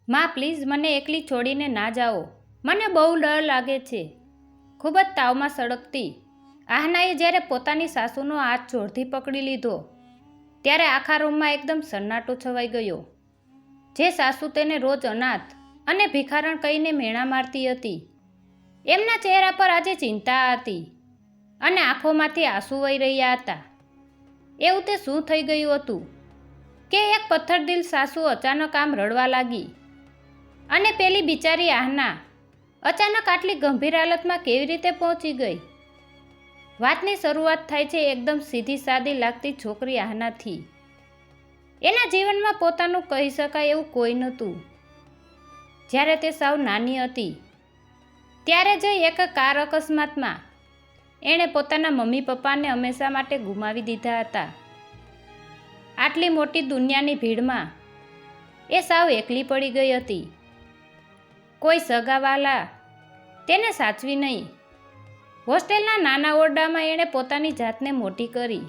માં પ્લીઝ મને એકલી છોડીને ના જાઓ, મને બહુ ડર લાગે છે. ખૂબ જ તાવમાં સળગતી આહનાએ જ્યારે પોતાની સાસુનો હાથ જોરથી પકડી લીધો ત્યારે આખા રૂમમાં એકદમ સન્નાટો છવાઈ ગયો. જે સાસુ તેને રોજ અનાથ અને ભિખારણ કહીને મેણા મારતી હતી, એમના ચહેરા પર આજે ચિંતા હતી અને આંખોમાંથી આંસુ વહી રહ્યા હતા. એવું તે શું થઈ ગયું હતું કે એક પથ્થરદિલ સાસુ અચાનક આમ રડવા લાગી અને પેલી બિચારી આહના અચાનક આટલી ગંભીર હાલતમાં કેવી રીતે પહોંચી ગઈ? વાતની શરૂઆત થાય છે એકદમ સીધી સાદી લાગતી છોકરી આહનાથી. એના જીવનમાં પોતાનું કહી શકાય એવું કોઈ નહોતું. જ્યારે તે સાવ નાની હતી ત્યારે જ એક કાર અકસ્માતમાં એણે પોતાના મમ્મી પપ્પાને હંમેશા માટે ગુમાવી દીધા હતા. આટલી મોટી દુનિયાની ભીડમાં એ સાવ એકલી પડી ગઈ હતી. કોઈ સગાવાલા તેને સાચવી નહીં. હોસ્ટેલના નાના ઓરડામાં એણે પોતાની જાતને મોટી કરી.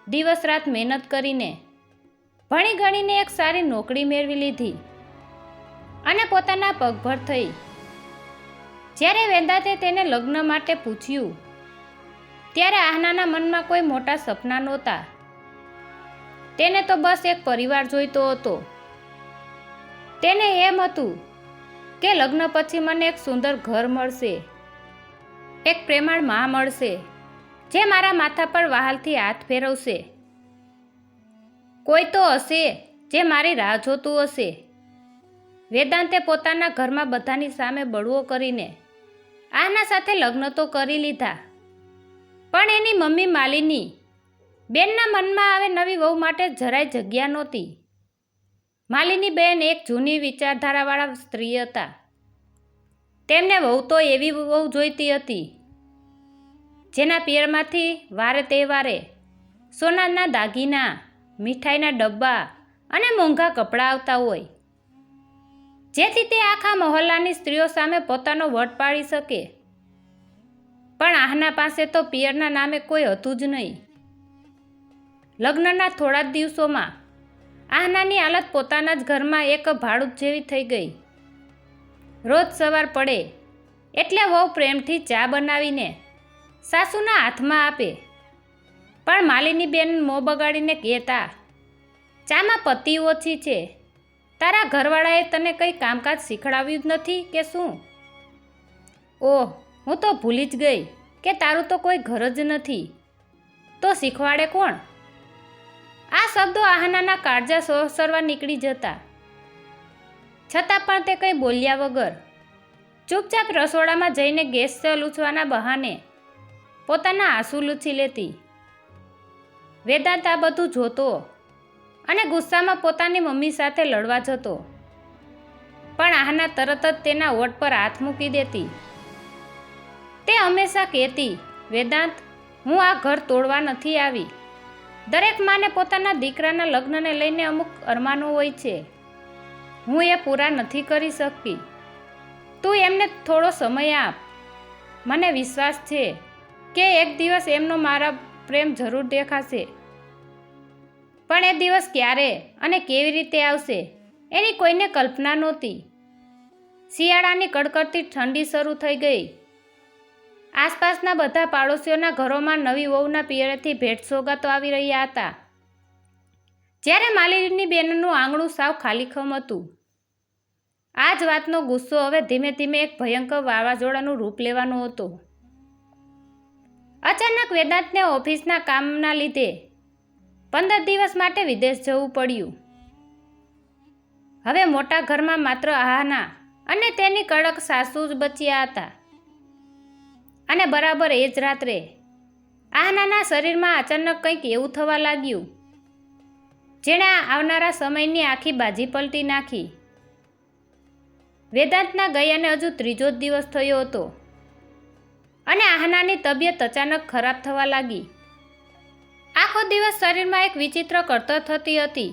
દિવસ રાત મહેનત કરીને ભણી ગણીને એક સારી નોકરી મેળવી લીધી અને પોતાના પગભર થઈ. જ્યારે વેદાંતે તેને લગ્ન માટે પૂછ્યું ત્યારે આહનાના મનમાં કોઈ મોટા સપના નહોતા. તેને તો બસ એક પરિવાર જોઈતો હતો. તેને એમ હતું કે લગ્ન પછી મને એક સુંદર ઘર મળશે, એક પ્રેમાળ માં મળશે જે મારા માથા પર વહાલથી હાથ ફેરવશે. કોઈ તો હશે જે મારી રાહ જોતું હશે. વેદાંતે પોતાના ઘરમાં બધાની સામે બળવો કરીને આહના સાથે લગ્ન તો કરી લીધા, પણ એની મમ્મી માલિની બેનના મનમાં હવે નવી વહુ માટે જરાય જગ્યા નહોતી. માલિની બેન એક જૂની વિચારધારાવાળા સ્ત્રી હતા. તેમને વહુ તો એવી વહુ જોઈતી હતી જેના પિયરમાંથી વારે તહેવારે સોનાના દાગીના, મીઠાઈના ડબ્બા અને મોંઘા કપડાં આવતા હોય, જેથી તે આખા મહોલ્લાની સ્ત્રીઓ સામે પોતાનો વટ પાડી શકે. પણ આહના પાસે તો પિયરના નામે કોઈ હતું જ નહીં. લગ્નના થોડા જ દિવસોમાં આહનાની હાલત પોતાના જ ઘરમાં એક ભાડૂત જેવી થઈ ગઈ. રોજ સવાર પડે એટલે વહુ પ્રેમથી ચા બનાવીને સાસુના હાથમાં આપે, પણ માલિની બેન મોં બગાડીને કહેતા, ચામાં પતી ઓછી છે, તારા ઘરવાળાએ તને કંઈ કામકાજ શીખડાવ્યું જ નથી કે શું? ઓહ, હું તો ભૂલી જ ગઈ કે તારું તો કોઈ ઘર જ નથી, તો શીખવાડે કોણ? આ શબ્દો આહનાના કાળજા સોસરવા નીકળી જતા. છતાં પણ તે કંઈ બોલ્યા વગર ચૂપચાપ રસોડામાં જઈને ગેસ લૂછવાના બહાને પોતાના આંસુ લૂછી લેતી. વેદાંત આ બધું જોતો અને ગુસ્સામાં પોતાની મમ્મી સાથે લડવા જતો, પણ આહના તરત જ તેના હોઠ પર હાથ મૂકી દેતી. તે હંમેશા કહેતી, વેદાંત, હું આ ઘર તોડવા નથી આવી. દરેક માને પોતાના દીકરાના લગ્નને લઈને અમુક અરમાનો હોય છે, હું એ પૂરા નથી કરી શકતી. તું એમને થોડો સમય આપ. મને વિશ્વાસ છે કે એક દિવસ એમનો મારા પ્રેમ જરૂર દેખાશે, પણ એ દિવસ ક્યારે અને કેવી રીતે આવશે એની કોઈને કલ્પના નહોતી. શિયાળાની કડકડતી ઠંડી શરૂ થઈ ગઈ. આસપાસના બધા પાડોશીઓના ઘરોમાં નવી વહુના પિયરેથી ભેટ સોગાતો આવી રહ્યા હતા, જ્યારે માલિની બેનનું આંગણું સાવ ખાલીખમ હતું. આ જ વાતનો ગુસ્સો હવે ધીમે ધીમે એક ભયંકર વાવાઝોડાનું રૂપ લેવાનો હતો. અચાનક વેદાંતને ઓફિસના કામના લીધે 15 દિવસ માટે વિદેશ જવું પડ્યું. હવે મોટા ઘરમાં માત્ર આહના અને તેની કડક સાસુ જ બચ્યા હતા. અને બરાબર એ જ રાત્રે આહનાના શરીરમાં અચાનક કંઈક એવું થવા લાગ્યું જેણે આવનારા સમયની આખી બાજી પલટી નાખી. વેદાંતના ગયાને હજુ ત્રીજો જ દિવસ થયો હતો અને આહનાની તબિયત અચાનક ખરાબ થવા લાગી. આખો દિવસ શરીરમાં એક વિચિત્ર કળતર થતી હતી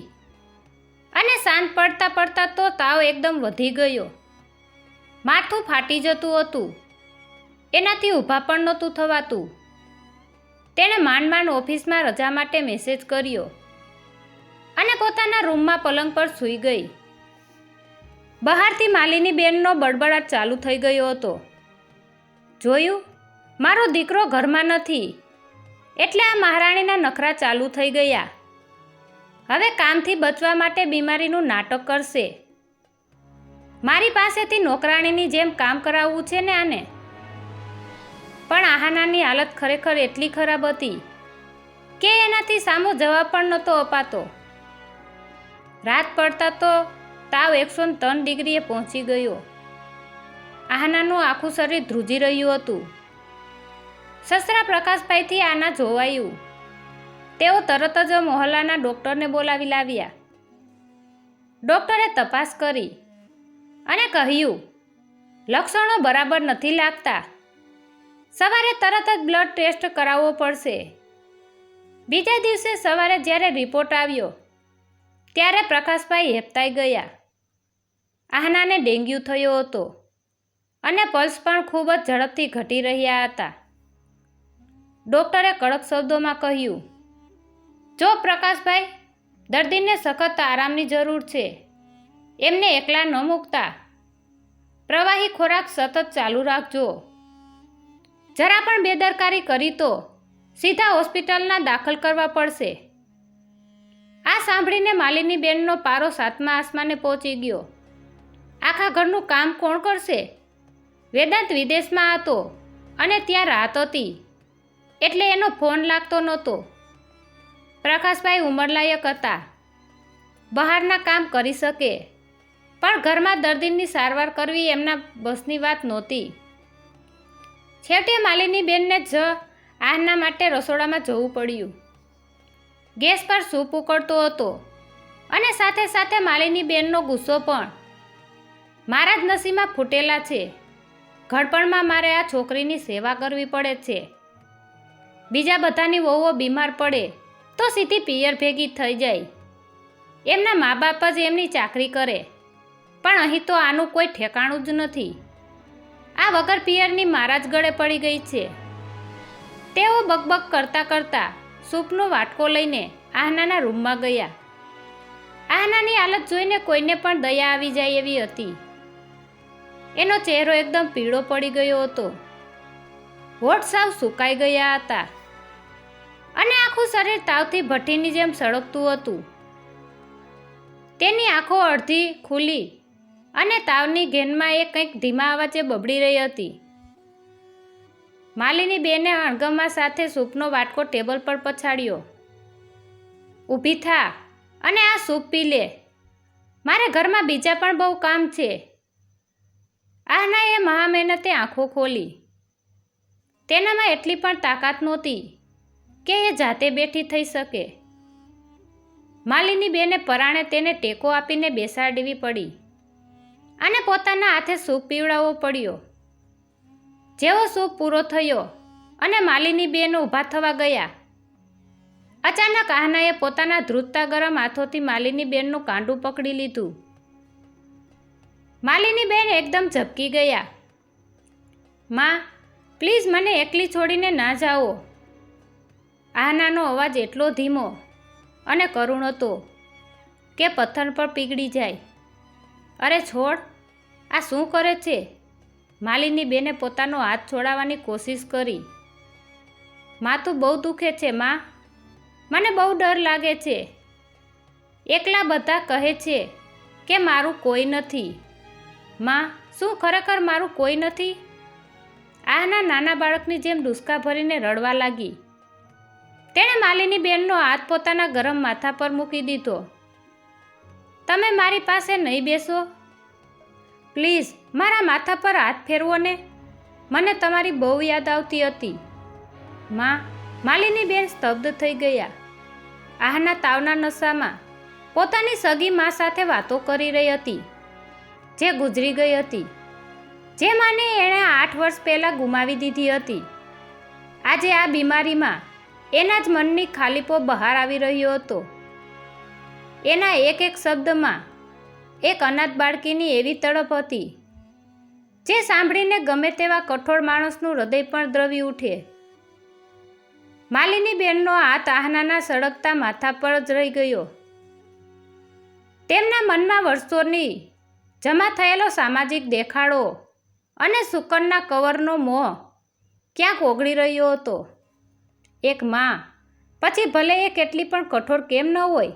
અને સાંજ પડતા પડતા તો તાવ એકદમ વધી ગયો. માથું ફાટી જતું હતું, એનાથી ઊભા પણ નહોતું થવાતું. તેણે માંડ માંડ ઓફિસમાં રજા માટે મેસેજ કર્યો અને પોતાના રૂમમાં પલંગ પર સૂઈ ગઈ. બહારથી માલિની બેનનો બડબડાટ ચાલુ થઈ ગયો હતો. જોયું, મારો દીકરો ઘરમાં નથી એટલે આ મહારાણીના નખરા ચાલુ થઈ ગયા. હવે કામથી બચવા માટે બીમારીનું નાટક કરશે. મારી પાસેથી નોકરાણીની જેમ કામ કરાવવું છે ને આને. પણ આહાનાની હાલત ખરેખર એટલી ખરાબ હતી કે એનાથી સામો જવાબ પણ નહોતો અપાતો. રાત પડતા તો તાવ 103 ડિગ્રીએ પહોંચી ગયો. આહાનાનું આખું શરીર ધ્રુજી રહ્યું હતું. સસરા પ્રકાશભાઈથી આના જોવાયું. તેઓ તરત જ મોહલ્લાના ડૉક્ટરને બોલાવી લાવ્યા. ડૉક્ટરે તપાસ કરી અને કહ્યું, લક્ષણો બરાબર નથી લાગતા. સવારે તરત જ બ્લડ ટેસ્ટ કરાવવો પડશે. બીજા દિવસે સવારે જ્યારે રિપોર્ટ આવ્યો ત્યારે પ્રકાશભાઈ હેપતાઈ ગયા. આહનાને ડેન્ગ્યુ થયો હતો અને પલ્સ પણ ખૂબ જ ઝડપથી ઘટી રહ્યા હતા. ડૉક્ટરે કડક શબ્દોમાં કહ્યું, જો પ્રકાશભાઈ, દર્દીને સખત આરામની જરૂર છે. એમને એકલા ન મૂકતા. પ્રવાહી ખોરાક સતત ચાલુ રાખજો. જરા પણ બેદરકારી કરી તો સીધા હોસ્પિટલના દાખલ કરવા પડશે. આ સાંભળીને માલિની બેનનો પારો 7મા આસમાને પહોંચી ગયો. આખા ઘરનું કામ કોણ કરશે? વેદાંત વિદેશમાં હતો અને ત્યાં રાત હતી એટલે એનો ફોન લાગતો નહોતો. પ્રકાશભાઈ ઉંમરલાયક હતા, બહારના કામ કરી શકે, પણ ઘરમાં દર્દીની સારવાર કરવી એમના બસની વાત નહોતી. છેવટે માલિની બેનને જ આહના માટે રસોડામાં જવું પડ્યું. ગેસ પર સૂપ ઉકળતો હતો અને સાથે સાથે માલિની બેનનો ગુસ્સો પણ. મારા જ નસીબમાં ફૂટેલા છે. ઘડપણમાં મારે આ છોકરીની સેવા કરવી પડે છે. બીજા બધાની વહુઓ બીમાર પડે તો સીધી પિયર ભેગી થઈ જાય. એમના મા બાપ જ એમની ચાકરી કરે, પણ અહીં તો આનું કોઈ ઠેકાણું જ નથી. આ વગર પિયરની મારા જ ગળે પડી ગઈ છે. તેઓ બકબક કરતા કરતા સૂપનો વાટકો લઈને આહનાના રૂમમાં ગયા. આહનાની હાલત જોઈને કોઈને પણ દયા આવી જાય એવી હતી. એનો ચહેરો એકદમ પીળો પડી ગયો હતો. હોઠ સાવ સુકાઈ ગયા હતા અને આખું શરીર તાવથી ભઠ્ઠીની જેમ સળગતું હતું. તેની આંખો અડધી ખુલી અને તાવની ઘેનમાં એ કંઈક ધીમા અવાજે બબડી રહી હતી. માલિની બેને અણગમા સાથે સૂપનો વાટકો ટેબલ પર પછાડ્યો. ઊભી થા અને આ સૂપ પી લે. મારે ઘરમાં બીજા પણ બહુ કામ છે. આહનાએ મહા મહેનતે આંખો ખોલી. તેનામાં એટલી પણ તાકાત નહોતી કે એ જાતે બેઠી થઈ શકે. માલિની બેને પરાણે તેને ટેકો આપીને બેસાડવી પડી અને પોતાના હાથે સૂપ પીવડાવવો પડ્યો. જેવો સૂપ પૂરો થયો અને માલિની બેન ઊભા થવા ગયા, અચાનક આહનાએ પોતાના ધ્રુજતા ગરમ હાથોથી માલિની બેનનું કાંડું પકડી લીધું. માલિની બેન એકદમ ઝબકી ગયા. માં, પ્લીઝ મને એકલી છોડીને ના જાઓ. આહનાનો અવાજ એટલો ધીમો અને કરુણ હતો કે પથ્થર પર પીગળી જાય. અરે છોડ, આ શું કરે છે? માલિની બેને પોતાનો હાથ છોડાવવાની કોશિશ કરી. માથું બહુ દુખે છે માં, મને બહુ ડર લાગે છે. એકલા બધા કહે છે કે મારું કોઈ નથી. માં, શું ખરેખર મારું કોઈ નથી? આના નાના બાળકની જેમ ડૂસકા ભરીને રડવા લાગી. તેણે માલિની બેનનો હાથ પોતાના ગરમ માથા પર મૂકી દીધો. તમે મારી પાસે નહીં બેસો? પ્લીઝ મારા માથા પર હાથ ફેરવો ને. મને તમારી બહુ યાદ આવતી હતી. માં, માલિની બેન સ્તબ્ધ થઈ ગયા. આહના તાવના નશામાં પોતાની સગી મા સાથે વાતો કરી રહી હતી જે ગુજરી ગઈ હતી. જે માને એણે 8 વર્ષ પહેલાં ગુમાવી દીધી હતી. આજે આ બીમારીમાં એના જ મનની ખાલીપો બહાર આવી રહ્યો હતો. એના એક એક શબ્દમાં એક અનાથ બાળકીની એવી તડપ હતી જે સાંભળીને ગમે તેવા કઠોળ માણસનું હૃદય પણ દ્રવી ઉઠે. માલિની બેનનો હાથ આહનાના સળગતા માથા પર જ રહી ગયો. તેમના મનમાં વર્ષોની જમા થયેલો સામાજિક દેખાડો અને શુકનના કવરનો મોહ ક્યાંક ઓગળી રહ્યો હતો. એક માં પછી ભલે એ કેટલી પણ કઠોર કેમ ન હોય,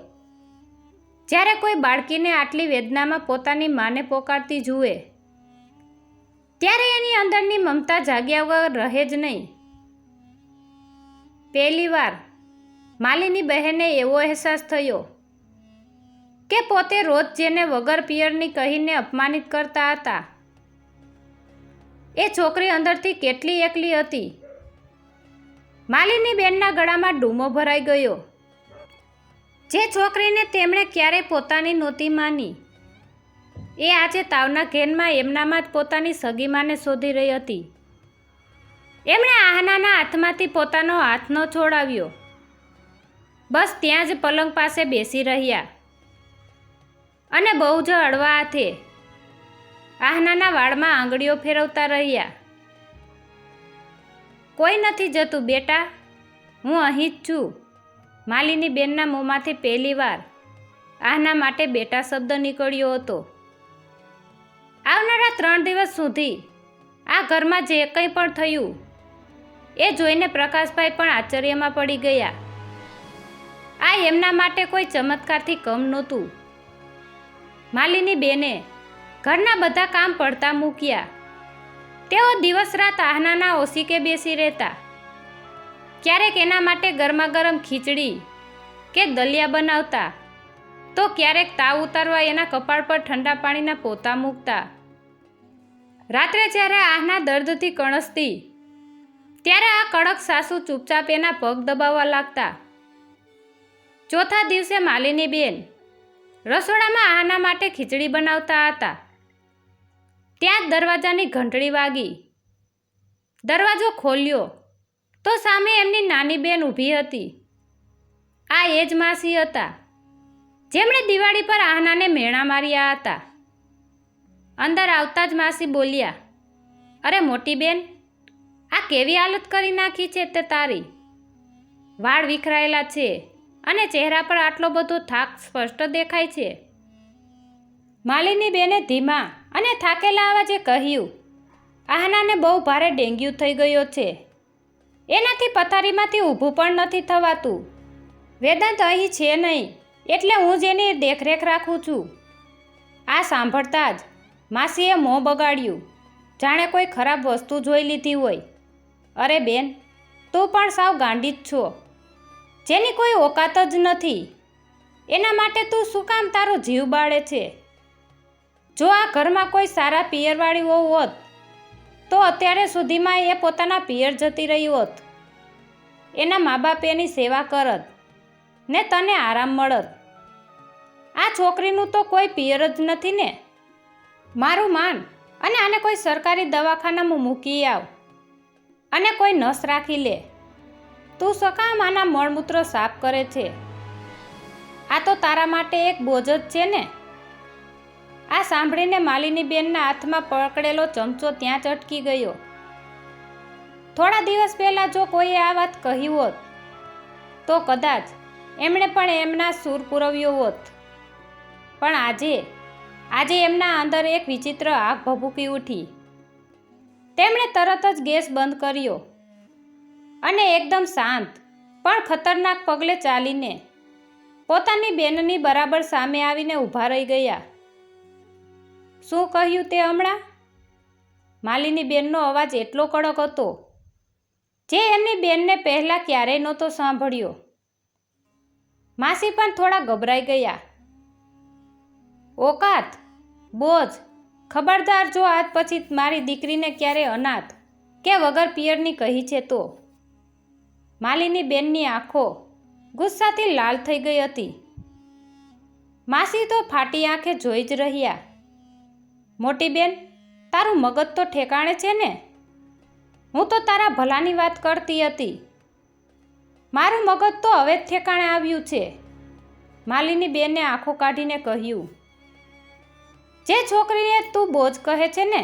જ્યારે કોઈ બાળકીને આટલી વેદનામાં પોતાની માને પોકારતી જુએ, ત્યારે એની અંદરની મમતા જાગ્યા વગર રહે જ નહીં. પહેલીવાર માલીની બહેનને એવો અહેસાસ થયો કે પોતે રોજ જેને વગર પિયરની કહીને અપમાનિત કરતા હતા, એ છોકરી અંદરથી કેટલી એકલી હતી. માલીની બેનના ગળામાં ડૂમો ભરાઈ ગયો. જે છોકરીને તેમણે ક્યારેય પોતાની નહોતી માની, એ આજે તાવના ઘેનમાં એમનામાં જ પોતાની સગી માને શોધી રહી હતી. એમણે આહનાના હાથમાંથી પોતાનો હાથ ન છોડાવ્યો. બસ ત્યાં જ પલંગ પાસે બેસી રહ્યા અને બહુ જ હળવા હાથે આહનાના વાળમાં આંગળીઓ ફેરવતા રહ્યા. કોઈ નથી જતું બેટા, હું અહીં જ છું. માલીની બેનના મોંમાંથી પહેલીવાર આહના માટે બેટા શબ્દ નીકળ્યો હતો. આવનારા 3 દિવસ સુધી આ ઘરમાં જે કંઈ પણ થયું એ જોઈને પ્રકાશભાઈ પણ આશ્ચર્યમાં પડી ગયા. આ એમના માટે કોઈ ચમત્કારથી કમ નહોતું. માલીની બેને ઘરના બધા કામ પડતા મૂક્યા. તેઓ દિવસ રાત આહનાના ઓશીકે બેસી રહેતા. ક્યારેક એના માટે ગરમા ગરમ ખીચડી કે દલિયા બનાવતા, તો ક્યારેક તાવ ઉતારવા એના કપાળ પર ઠંડા પાણીના પોતા મૂકતા. રાત્રે જ્યારે આહના દર્દથી કણસતી, ત્યારે આ કડક સાસુ ચૂપચાપ એના પગ દબાવવા લાગતા. ચોથા દિવસે માલીની બેન રસોડામાં આહના માટે ખીચડી બનાવતા હતા. ત્યાં જ દરવાજાની ઘંટડી વાગી. દરવાજો ખોલ્યો તો સામે એમની નાની બેન ઊભી હતી. આ એ જ માસી હતા જેમણે દિવાળી પર આહનાને મેણા માર્યા હતા. અંદર આવતા જ માસી બોલ્યા, અરે મોટી બેન, આ કેવી હાલત કરી નાખી છે તે તારી. વાળ વિખરાયેલા છે અને ચહેરા પર આટલો બધો થાક સ્પષ્ટ દેખાય છે. માલીની બેને ધીમા અને થાકેલા અવાજે કહ્યું, આહનાને બહુ ભારે ડેન્ગ્યુ થઈ ગયો છે. એનાથી પથારીમાંથી ઊભું પણ નથી થવાતું. વેદાંત અહીં છે નહીં, એટલે હું જ એની દેખરેખ રાખું છું. આ સાંભળતા જ માસીએ મોં બગાડ્યું, જાણે કોઈ ખરાબ વસ્તુ જોઈ લીધી હોય. અરે બેન, તું પણ સાવ ગાંડી જ છો. જેની કોઈ ઓકાત જ નથી, એના માટે તું શું કામ તારો જીવ બાળે છે? જો આ ઘરમાં કોઈ સારા પિયરવાળી વહુ હોત, તો અત્યારે સુધીમાં એ પોતાના પિયર જતી રહી હોત. એના મા બાપ એની સેવા કરત ને તને આરામ મળત. આ છોકરીનું તો કોઈ પિયર જ નથી ને. મારું માન અને આને કોઈ સરકારી દવાખાનામાં મૂકી આવ અને કોઈ નસ રાખી લે. તું સકામ આના મળમૂત્ર સાફ કરે છે. આ તો તારા માટે એક બોજ જ છે ને. આ સાંભળીને માલીની બેનના હાથમાં પકડેલો ચમચો ત્યાં જ અટકી ગયો. થોડા દિવસ પહેલાં જો કોઈએ આ વાત કહી હોત, તો કદાચ એમણે પણ એમના સૂર પુરવ્યો હોત. પણ આજે એમના અંદર એક વિચિત્ર આગ ભભૂકી ઉઠી. તેમણે તરત જ ગેસ બંધ કર્યો અને એકદમ શાંત પણ ખતરનાક પગલે ચાલીને પોતાની બેનની બરાબર સામે આવીને ઊભા રહી ગયા. શું કહ્યું તે હમણાં? માલીની બેનનો અવાજ એટલો કડક હતો જે એમની બેનને પહેલાં ક્યારેય નહોતો સાંભળ્યો. માસી પણ થોડા ગભરાઈ ગયા. ઓકાત, બોજ, ખબરદાર જો આજ પછી મારી દીકરીને ક્યારે અનાથ કે વગર પિયરની કહી છે તો. માલીની બેનની આંખો ગુસ્સાથી લાલ થઈ ગઈ હતી. માસી તો ફાટી આંખે જોઈ જ રહ્યા. મોટી બેન, તારું મગજ તો ઠેકાણે છે ને? હું તો તારા ભલાની વાત કરતી હતી. મારું મગજ તો હવે જ ઠેકાણે આવ્યું છે. માલીની બેને આંખો કાઢીને કહ્યું, જે છોકરીને તું બોજ કહે છે ને,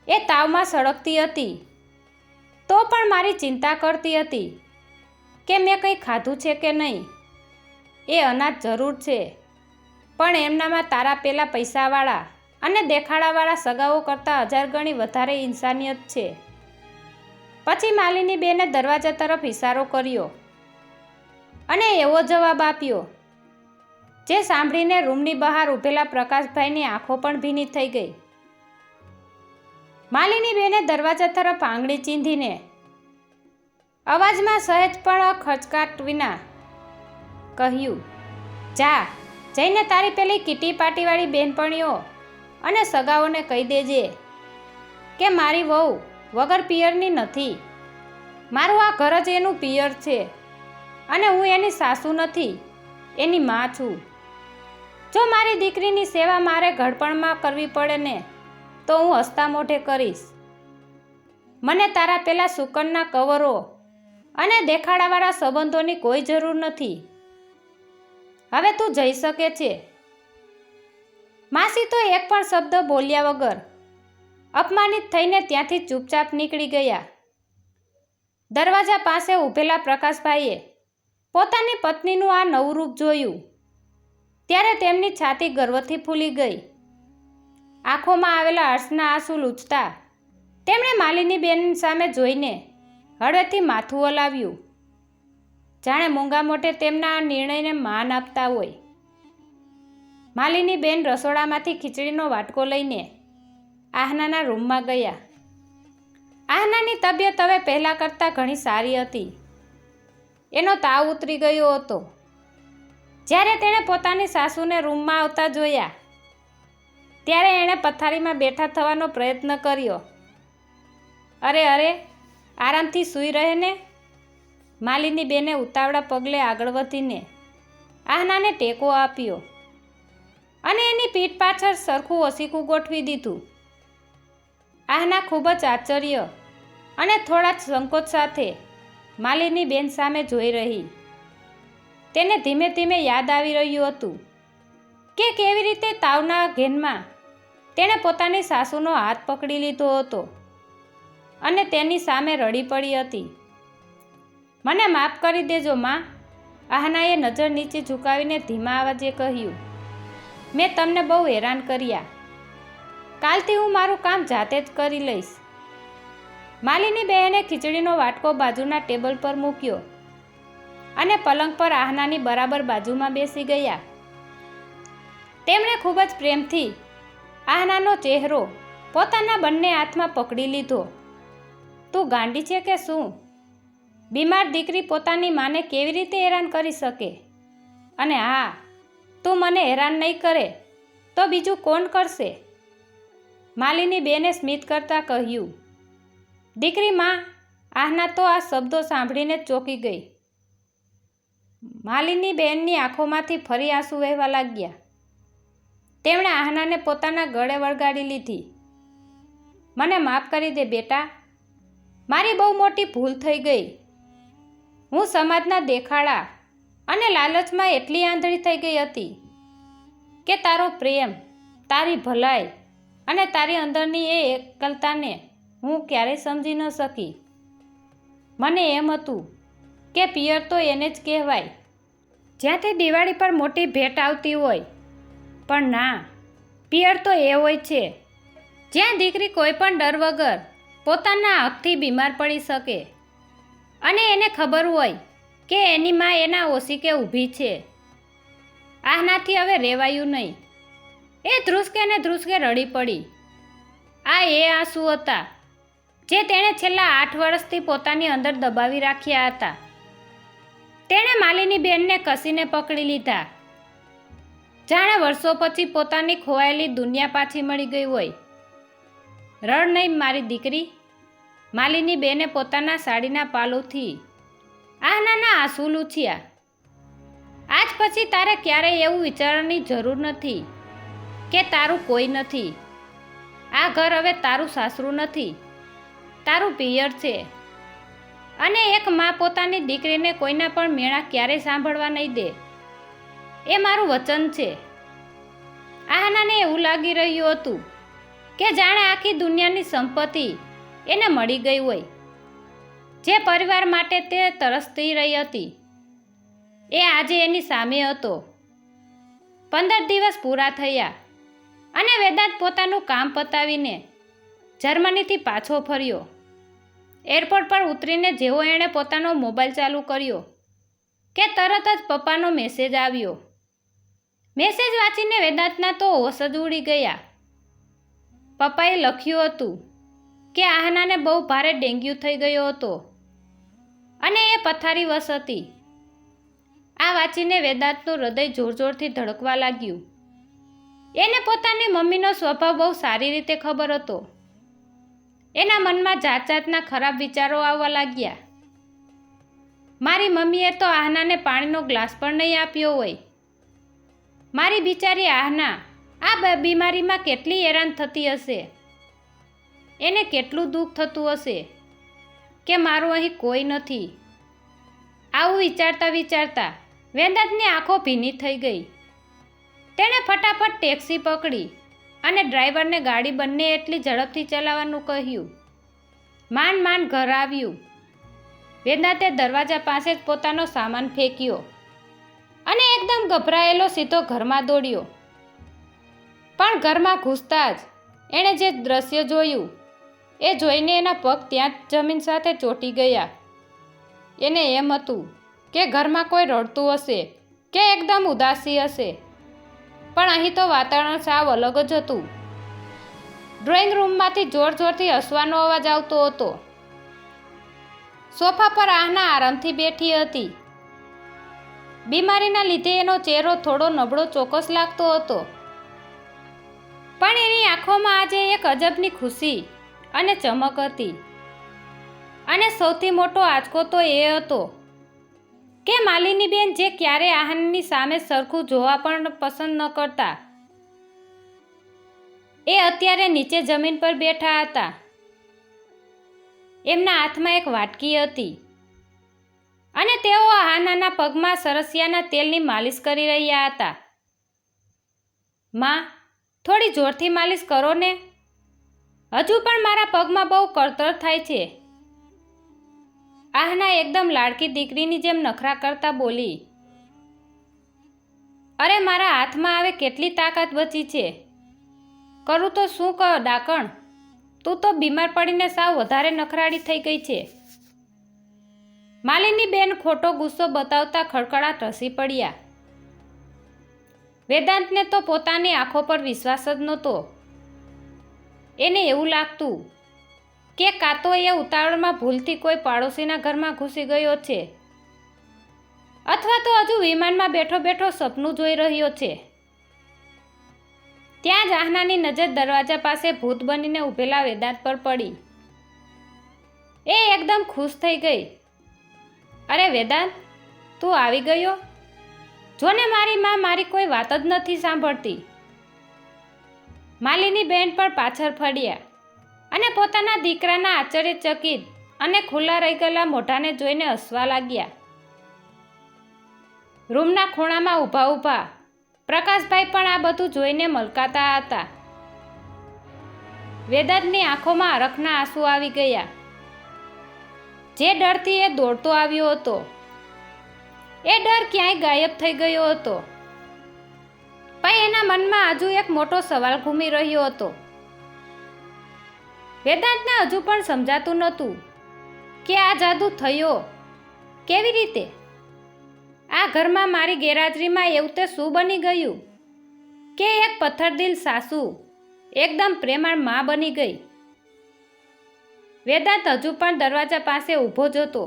એ તાવમાં સળગતી હતી તો પણ મારી ચિંતા કરતી હતી કે મેં કંઈ ખાધું છે કે નહીં. એ અનાજ જરૂર છે, પણ એમનામાં તારા પેલા પૈસાવાળા અને દેખાડાવાળા સગાઓ કરતાં 1000 ગણી વધારે ઇન્સાનિયત છે. પછી માલિની બેને દરવાજા તરફ ઇશારો કર્યો અને એવો જવાબ આપ્યો જે સાંભળીને રૂમની બહાર ઊભેલા પ્રકાશભાઈની આંખો પણ ભીની થઈ ગઈ. માલિની બેને દરવાજા તરફ આંગળી ચીંધીને અવાજમાં સહેજ પણ ખચકાટ વિના કહ્યું, જા જઈને તારી પેલી કીટી પાટીવાળી બહેનપણીઓ અને સગાઓને કહી દેજે કે મારી વહુ વગર પિયરની નથી. મારું આ ઘર જ એનું પિયર છે અને હું એની સાસુ નથી, એની માં છું. જો મારી દીકરીની સેવા મારે ઘડપણમાં કરવી પડે ને તો હું હસતા મોઢે કરીશ. મને તારા પેલા સુકનના કવરો અને દેખાડાવાળા સંબંધોની કોઈ જરૂર નથી. હવે તું જઈ શકે છે. માસી તો એક પણ શબ્દ બોલ્યા વગર અપમાનિત થઈને ત્યાંથી ચૂપચાપ નીકળી ગયા. દરવાજા પાસે ઊભેલા પ્રકાશભાઈએ પોતાની પત્નીનું આ નવું રૂપ જોયું ત્યારે તેમની છાતી ગર્વથી ફૂલી ગઈ. આંખોમાં આવેલા હર્ષના આંસુ લૂછતા તેમણે માલિની બેન સામે જોઈને હળવેથી માથું હલાવ્યું, જાણે મૂંગા મોઢે તેમના આ નિર્ણયને માન આપતા હોય. માલિની બેન રસોડામાંથી ખીચડીનો વાટકો લઈને આહનાના રૂમમાં ગયા. આહનાની તબિયત હવે પહેલાં કરતાં ઘણી સારી હતી. એનો તાવ ઉતરી ગયો હતો. જ્યારે તેણે પોતાની સાસુને રૂમમાં આવતા જોયા ત્યારે એણે પથારીમાં બેઠા થવાનો પ્રયત્ન કર્યો. અરે અરે, આરામથી સૂઈ રહે ને. માલિની બેને ઉતાવળા પગલે આગળ વધીને આહનાને ટેકો આપ્યો અને એની પીઠ પાછળ સરખું ઓસીકું ગોઠવી દીધું. આહના ખૂબ જ આશ્ચર્ય અને થોડા જ સંકોચ સાથે માલિની બેન સામે જોઈ રહી. તેને ધીમે ધીમે યાદ આવી રહ્યું હતું કે કેવી રીતે તાવના ઘેનમાં તેણે પોતાની સાસુનો હાથ પકડી લીધો હતો અને તેની સામે રડી પડી હતી. મને માફ કરી દેજો માં, આહનાએ નજર નીચે ઝુકાવીને ધીમા અવાજે કહ્યું. મેં તમને બહુ હેરાન કર્યા. કાલથી હું મારું કામ જાતે જ કરી લઈશ. માલિની બહેને ખીચડીનો વાટકો બાજુના ટેબલ પર મૂક્યો અને પલંગ પર આહનાની બરાબર બાજુમાં બેસી ગયા. તેમણે ખૂબ જ પ્રેમથી આહનાનો ચહેરો પોતાના બંને હાથમાં પકડી લીધો. તું ગાંડી છે કે શું? બીમાર દીકરી પોતાની માને કેવી રીતે હેરાન કરી શકે? અને હા, તું મને હેરાન નહીં કરે તો બીજું કોણ કરશે? માલિની બેને સ્મિત કરતાં કહ્યું. દીકરી માં, આહના તો આ શબ્દો સાંભળીને ચોંકી ગઈ. માલિની બહેનની આંખોમાંથી ફરી આંસુ વહેવા લાગ્યા. તેમણે આહનાને પોતાના ગળે વળગાડી લીધી. મને માફ કરી દે બેટા, મારી બહુ મોટી ભૂલ થઈ ગઈ. હું સમાજના દેખાડા અને લાલચમાં એટલી આંધળી થઈ ગઈ હતી કે તારો પ્રેમ, તારી ભલાઈ અને તારી અંદરની એ એકલતાને હું ક્યારેય સમજી ન શકી. મને એમ હતું કે પિયર તો એને જ કહેવાય જ્યાંથી દિવાળી પર મોટી ભેટ આવતી હોય, પણ ના, પિયર તો એ હોય છે જ્યાં દીકરી કોઈ પણ ડર વગર પોતાના હકથી બીમાર પડી શકે અને એને ખબર હોય કે એની માં એના ઓશિકે ઊભી છે. આનાથી હવે રહેવાયું નહીં. એ ધ્રુસકે ને ધ્રુસકે રડી પડી. આ એ આંસુ હતા જે તેણે છેલ્લા 8 વર્ષથી પોતાની અંદર દબાવી રાખ્યા હતા. તેણે માલિની બેનને કસીને પકડી લીધા, જાણે વર્ષો પછી પોતાની ખોવાયેલી દુનિયા પાછી મળી ગઈ હોય. રડ નહીં મારી દીકરી, માલિની બેને પોતાના સાડીના પાલોથી આહનાના આંસુ લૂછ્યા. આજ પછી તારે ક્યારેય એવું વિચારવાની જરૂર નથી કે તારું કોઈ નથી. આ ઘર હવે તારું સાસરું નથી, તારું પિયર છે. અને એક માં પોતાની દીકરીને કોઈના પણ મેળા ક્યારેય સાંભળવા નહીં દે, એ મારું વચન છે. આહનાને એવું લાગી રહ્યું હતું કે જાણે આખી દુનિયાની સંપત્તિ એને મળી ગઈ હોય. જે પરિવાર માટે તે તરસતી રહી હતી એ આજે એની સામે હતો. 15 દિવસ પૂરા થયા અને વેદાંત વેદાંત પોતાનું કામ પતાવીને જર્મનીથી પાછો ફર્યો. એરપોર્ટ પર ઉતરીને જેવો એણે પોતાનો મોબાઈલ ચાલુ કર્યો કે તરત જ પપ્પાનો મેસેજ આવ્યો. મેસેજ વાંચીને વેદાંતના તો હોશ જ ઉડી ગયા. પપ્પાએ લખ્યું હતું કે આહનાને બહુ ભારે ડેન્ગ્યુ થઈ ગયો હતો અને એ પથારીવશ હતી. આ વાંચીને વેદાંતનું હૃદય જોર જોરથી ધડકવા લાગ્યું. એને પોતાની મમ્મીનો સ્વભાવ બહુ સારી રીતે ખબર હતો. એના મનમાં જાત જાતના ખરાબ વિચારો આવવા લાગ્યા. મારી મમ્મીએ તો આહનાને પાણીનો ગ્લાસ પણ નહીં આપ્યો હોય. મારી બિચારી આહના આ બીમારીમાં કેટલી હેરાન થતી હશે. એને કેટલું દુઃખ થતું હશે કે મારું અહીં કોઈ નથી. આવું વિચારતા વિચારતા વેદાંતની આંખો ભીની થઈ ગઈ. તેણે ફટાફટ ટેક્સી પકડી અને ડ્રાઈવરને ગાડી બંને એટલી ઝડપથી ચલાવવાનું કહ્યું. માંડ માંડ ઘર આવ્યું. વેદાંતે દરવાજા પાસે જ પોતાનો સામાન ફેંક્યો અને એકદમ ગભરાયેલો સીધો ઘરમાં દોડ્યો. પણ ઘરમાં ઘૂસતા જ એણે જે દ્રશ્ય જોયું એ જોઈને એના પગ ત્યાં જ જમીન સાથે ચોંટી ગયા. એને એમ હતું કે ઘરમાં કોઈ રડતું હશે કે એકદમ ઉદાસી હશે, પણ અહીં તો વાતાવરણ સાવ અલગ જ હતું. ડ્રોઈંગ રૂમમાંથી જોર જોરથી હસવાનો અવાજ આવતો હતો. સોફા પર આહના આરામથી બેઠી હતી. બીમારીના લીધે એનો ચહેરો થોડો નબળો ચોક્કસ લાગતો હતો, પણ એની આંખોમાં આજે એક અજબની ખુશી અને ચમક હતી. અને સૌથી મોટો આંચકો તો એ હતો કે માલિનીબેન, જે ક્યારે આહનની સામે સરખું જોવા પણ પસંદ ન કરતા, એ અત્યારે નીચે જમીન પર બેઠા હતા. એમના હાથમાં એક વાટકી હતી અને તેઓ આહનાના પગમાં સરસિયાના તેલની માલિશ કરી રહ્યા હતા. માં, થોડી જોરથી માલિશ કરો ને. હજુ પણ મારા પગમાં બહુ કળતર થાય છે. આહના એકદમ લાડકી દીકરીની જેમ નખરા કરતા બોલી. અરે, મારા હાથમાં હવે કેટલી તાકાત બચી છે. કરું તો શું કર ડાકણ, તું તો બીમાર પડીને સાવ વધારે નખરાળી થઈ ગઈ છે. માલિની બેન ખોટો ગુસ્સો બતાવતા ખડખડાટ હસી પડ્યા. વેદાંતને તો પોતાની આંખો પર વિશ્વાસ જ નહોતો. એને એવું લાગતું કે કાં તો એ ઉતાવળમાં ભૂલથી કોઈ પાડોશીના ઘરમાં ઘૂસી ગયો છે, અથવા તો હજુ વિમાનમાં બેઠો બેઠો સપનું જોઈ રહ્યો છે. ત્યાં જ આહનાની નજર દરવાજા પાસે ભૂત બનીને ઊભેલા વેદાંત પર પડી. એ એકદમ ખુશ થઈ ગઈ. અરે વેદાંત, તું આવી ગયો. જોને મારી માં મારી કોઈ વાત જ નથી સાંભળતી. માલિની બેન પર પાછળ ફર્યા અને પોતાના દીકરાના આશ્ચર્યચકિત અને ખુલ્લા રહી ગયેલા મોઢાને જોઈને હસવા લાગ્યા. રૂમના ખૂણામાં ઊભા ઊભા પ્રકાશભાઈ પણ આ બધું જોઈને મલકાતા હતા. વેદાંતની આંખોમાં હરખના આંસુ આવી ગયા. જે ડરથી એ દોડતો આવ્યો હતો, એ ડર ક્યાંય ગાયબ થઈ ગયો હતો. પણ એના મનમાં હજુ એક મોટો સવાલ ઘૂમી રહ્યો હતો. વેદાંતને હજુ પણ સમજાતું નહોતું કે આ જાદુ થયો કેવી રીતે. આ ઘરમાં મારી ગેરહાજરીમાં એવું તે શું બની ગયું કે એક પથ્થરદિલ સાસુ એકદમ પ્રેમાળ માં બની ગઈ. વેદાંત હજુ પણ દરવાજા પાસે ઊભો જ હતો.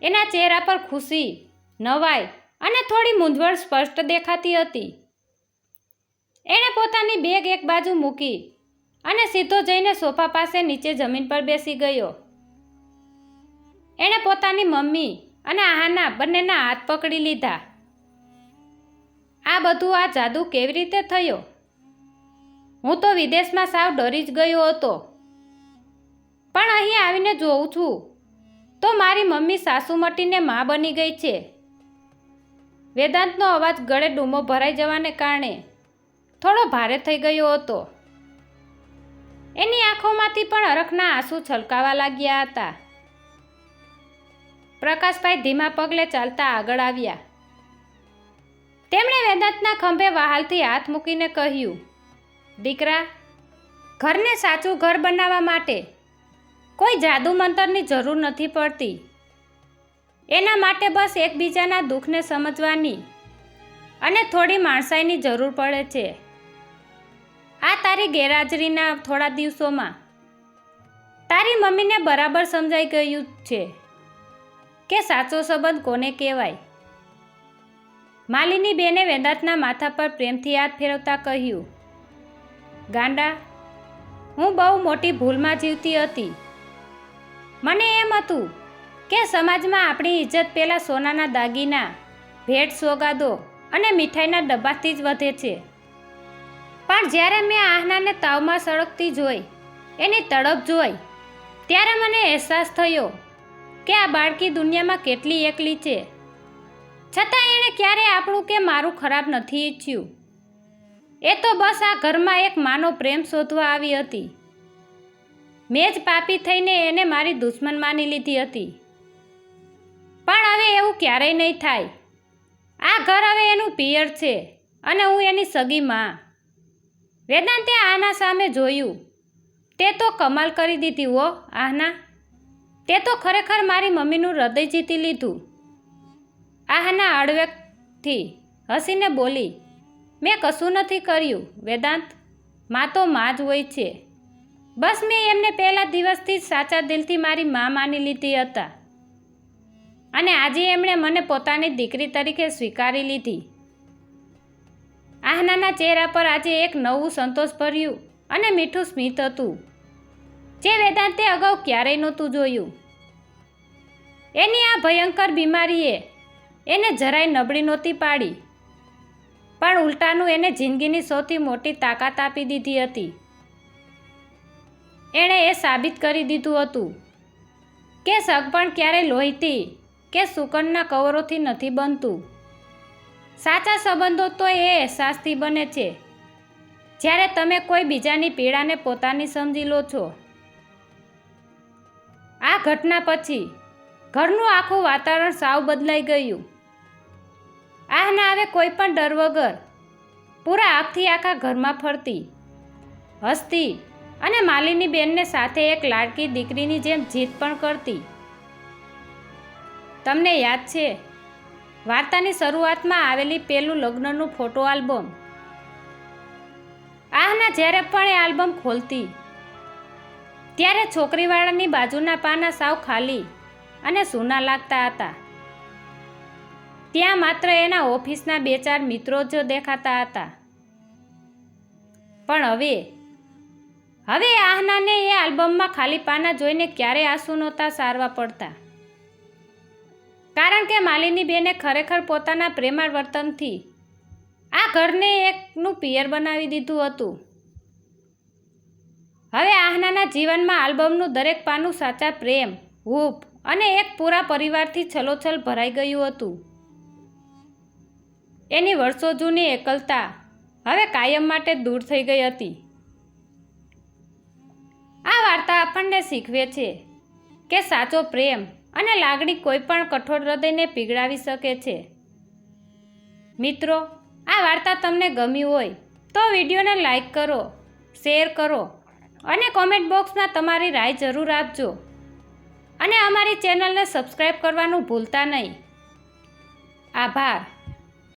એના ચહેરા પર ખુશી, નવાઈ અને થોડી મૂંઝવણ સ્પષ્ટ દેખાતી હતી. એણે પોતાની બેગ એક બાજુ મૂકી અને સીધો જઈને સોફા પાસે નીચે જમીન પર બેસી ગયો. એણે પોતાની મમ્મી અને આહના બંનેના હાથ પકડી લીધા. આ બધું, આ જાદુ કેવી રીતે થયો? હું તો વિદેશમાં સાવ ડરી જ ગયો હતો, પણ અહીં આવીને જોઉં છું તો મારી મમ્મી સાસુ મટીને માં બની ગઈ છે. વેદાંતનો અવાજ ગળે ડૂમો ભરાઈ જવાને કારણે થોડો ભારે થઈ ગયો હતો. એની આંખોમાંથી પણ હરખના આંસુ છલકાવા લાગ્યા હતા. પ્રકાશભાઈ ધીમા પગલે ચાલતા આગળ આવ્યા. તેમણે વેદાંતના ખંભે વહાલથી હાથ મૂકીને કહ્યું, દીકરા, ઘરને સાચું ઘર બનાવવા માટે કોઈ જાદુ મંતરની જરૂર નથી પડતી. એના માટે બસ એકબીજાના દુઃખને સમજવાની અને થોડી માણસાઈની જરૂર પડે છે. આ તારી ગેરહાજરીના થોડા દિવસોમાં તારી મમ્મીને બરાબર સમજાઈ ગયું છે કે સાચો સંબંધ કોને કહેવાય. માલિની બેને વેદાંતના માથા પર પ્રેમથી હાથ ફેરવતા કહ્યું, ગાંડા, હું બહુ મોટી ભૂલમાં જીવતી હતી. મને એમ હતું કે સમાજમાં આપણી ઇજ્જત પેલા સોનાના દાગીના, ભેટ સોગાદો અને મીઠાઈના ડબ્બાથી જ વધે છે. પણ જ્યારે મેં આહનાને તાવમાં સળગતી જોઈ, એની તડપ જોઈ, ત્યારે મને અહેસાસ થયો કે આ બાળકી દુનિયામાં કેટલી એકલી છે. છતાં એણે ક્યારેય આપણું કે મારું ખરાબ નથી ઈચ્છ્યું. એ તો બસ આ ઘરમાં એક માનો પ્રેમ શોધવા આવી હતી. મેં જ પાપી થઈને એને મારી દુશ્મન માની લીધી હતી. પણ હવે એવું ક્યારેય નહીં થાય. આ ઘર હવે એનું પિયર છે અને હું એની સગી માં. વેદાંતે આહના સામે જોયું. તે તો કમાલ કરી દીધી હો આહના. તે તો ખરેખર મારી મમ્મીનું હૃદય જીતી લીધું. આહના અડવેકથી હસીને બોલી, મેં કશું નથી કર્યું વેદાંત. માં તો માં જ હોય છે. બસ મેં એમને પહેલા દિવસથી જ સાચા દિલથી મારી માં માની લીધી હતા અને આજે એમણે મને પોતાની દીકરી તરીકે સ્વીકારી લીધી. આહનાના ચહેરા પર આજે એક નવું સંતોષભર્યું અને મીઠું સ્મિત હતું, જે વેદાંતે અગાઉ ક્યારેય નહોતું જોયું. એની આ ભયંકર બીમારીએ એને જરાય નબળી નહોતી પાડી, પણ ઉલટાનું એને જિંદગીની સૌથી મોટી તાકાત આપી દીધી હતી. એણે એ સાબિત કરી દીધું હતું કે સગપણ ક્યારેય લોહીથી કે સુકનના કવરોથી નથી બનતું. સાચા સંબંધો તો એ અહેસાસથી બને છે જ્યારે તમે કોઈ બીજાની પીડાને પોતાની સમજી લો છો. આ ઘટના પછી ઘરનું આખું વાતાવરણ સાવ બદલાઈ ગયું. આહના હવે કોઈ પણ ડર વગર પૂરા આપથી આખા ઘરમાં ફરતી, હસતી અને માલિની બેનને સાથે એક લાડકી દીકરીની જેમ જીદ પણ કરતી. તમને યાદ છે વાર્તાની શરૂઆતમાં આવેલી પેલું લગ્નનું ફોટો આલ્બમ? આહના જ્યારે પણ એ આલ્બમ ખોલતી ત્યારે છોકરીવાળાની બાજુના પાના સાવ ખાલી અને સૂના લાગતા હતા. ત્યાં માત્ર એના ઓફિસના 2-4 મિત્રો જ દેખાતા હતા. પણ હવે આહનાને એ આલ્બમમાં ખાલી પાના જોઈને ક્યારેય આંસુ નહોતા સારવા પડતા, કારણ કે માલિની બેને ખરેખર પોતાના પ્રેમાળ વર્તનથી આ ઘરને એકનું પિયર બનાવી દીધું હતું. હવે આહનાના જીવનમાં આલ્બમનું દરેક પાનું સાચા પ્રેમ, હૂંફ અને એક પૂરા પરિવારથી છલોછલ ભરાઈ ગયું હતું. એની વર્ષો જૂની એકલતા હવે કાયમ માટે દૂર થઈ ગઈ હતી. આ વાર્તા આપણને શીખવે છે કે સાચો પ્રેમ અને લાગણી કોઈ પણ કઠોર હૃદયને પીગળાવી શકે છે. મિત્રો, આ વાર્તા તમને ગમી હોય તો વિડીયોને લાઈક કરો, શેર કરો અને કોમેન્ટ બોક્સમાં તમારી રાય જરૂર આપજો અને અમારી ચેનલને સબસ્ક્રાઈબ કરવાનું ભૂલતા નહીં. આભાર.